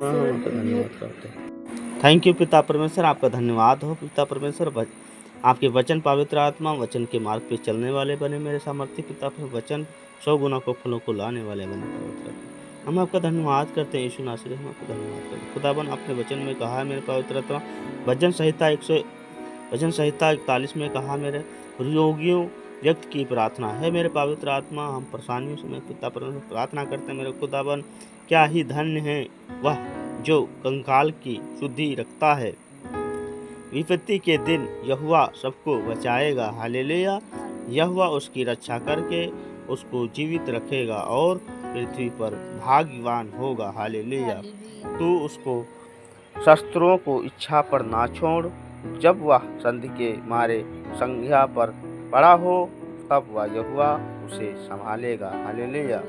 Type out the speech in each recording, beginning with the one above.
हम आपका धन्यवाद करते हैं। थैंक यू पिता परमेश्वर, आपका धन्यवाद हो पिता परमेश्वर। आपके वचन पवित्र आत्मा वचन के मार्ग पे चलने वाले बने मेरे सामर्थ्य पिता परमेश्वर। वचन 100 गुना को फलों को लाने वाले बने पवित्र आत्मा। हम आपका धन्यवाद करते हैं यीशु नासरी, हम आपका धन्यवाद करते हैं खुदावन। आपने वचन में कहा है मेरे पवित्र आत्मा, वचन संहिता 41 में कहा मेरे रोगियों व्यक्ति की प्रार्थना है मेरे पवित्र आत्मा। हम परेशानियों से मैं पिता परमेश्वर प्रार्थना करते हैं मेरे खुदावन। क्या ही धन्य है वह जो कंकाल की शुद्धि रखता है। विपत्ति के दिन यहोवा सबको बचाएगा, हालेलुया। यहोवा उसकी रक्षा करके उसको जीवित रखेगा और पृथ्वी पर भाग्यवान होगा, हालेलुया। तू उसको शस्त्रों को इच्छा पर ना छोड़। जब वह संधि के मारे संज्ञा पर पड़ा हो तब वह यहोवा उसे संभालेगा, हालेलुया।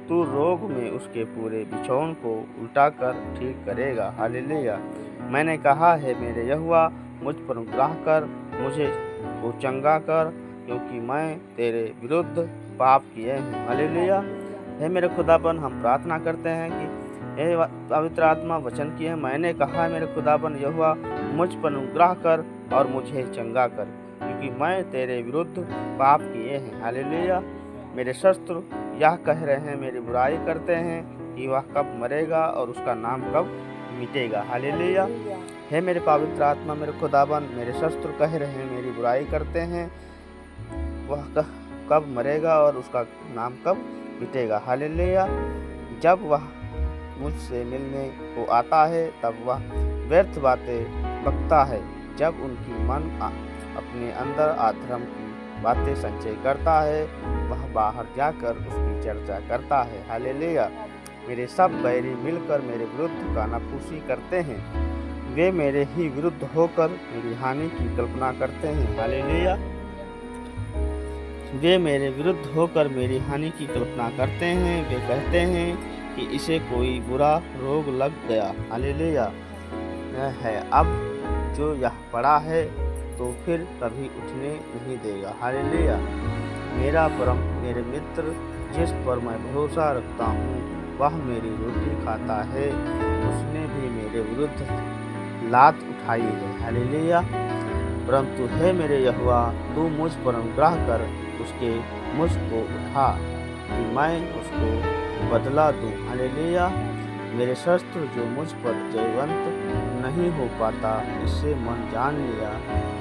तू रोग में उसके पूरे बिछौन को उल्टा कर ठीक करेगा, हालेलुया। मैंने कहा है मेरे यहोवा मुझ पर अनुग्रह कर, मुझे को चंगा कर, क्योंकि मैं तेरे विरुद्ध पाप किए हैं, हालेलुया। हे मेरे खुदाबन, हम प्रार्थना करते हैं कि हे पवित्र आत्मा वचन की है, मैंने कहा है मेरे खुदाबन यहोवा मुझ पर अनुग्रह कर और मुझे चंगा कर, क्योंकि मैं तेरे विरुद्ध पाप किए हैं, हालेलुया। मेरे शस्त्र यह कह रहे हैं, मेरी बुराई करते हैं कि वह कब मरेगा और उसका नाम कब मिटेगा, हालेलुया। हे मेरे पवित्र आत्मा मेरे खुदाबन, मेरे शस्त्र कह रहे हैं, मेरी बुराई करते हैं, वह कब मरेगा और उसका नाम कब मिटेगा, हालेलुया। जब वह मुझसे मिलने को आता है तब वह व्यर्थ बातें बकता है। जब उनकी मन अपने अंदर अधर्म की बातें संचय करता है, वह बाहर जाकर उसकी चर्चा करता है, हालेलुया। मेरे सब बैरी मिलकर मेरे विरुद्ध कानाफूसी करते हैं, वे मेरे ही विरुद्ध होकर मेरी हानि की कल्पना करते हैं, हालेलुया। वे मेरे विरुद्ध होकर मेरी हानि की कल्पना करते हैं, वे कहते हैं कि इसे कोई बुरा रोग लग गया, हालेलुया। है अब जो यह पड़ा है तो फिर कभी उठने नहीं देगा, हालेलुया। मेरे मित्र जिस पर मैं भरोसा रखता हूँ वह मेरी रोटी खाता है, उसने भी मेरे विरुद्ध लात उठाई है, हालेलुया। परंतु हे मेरे यहोवा, तू मुझ पर अनुग्रह कर उसके मुझ को उठा कि मैं उसको बदला दूँ, हालेलुया। मेरे शस्त्र जो मुझ पर जयवंत नहीं हो पाता, इससे मन जान लिया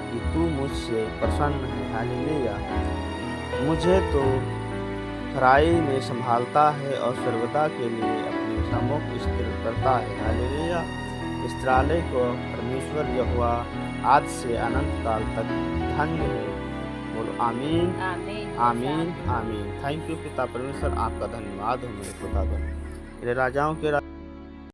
कि तू मुझसे प्रसन्न है, हालेलुया। मुझे तो खराई में संभालता है और सर्वदा के लिए अपने सम्मुख स्थिर करता है, हालेलुया। इस्राएल को परमेश्वर यहोवा आज से अनंत काल तक धन्य है। बोलो आमीन आमीन आमीन। थैंक यू पिता परमेश्वर, आपका धन्यवाद हो मेरे खुदावन। मेरे राजाओं के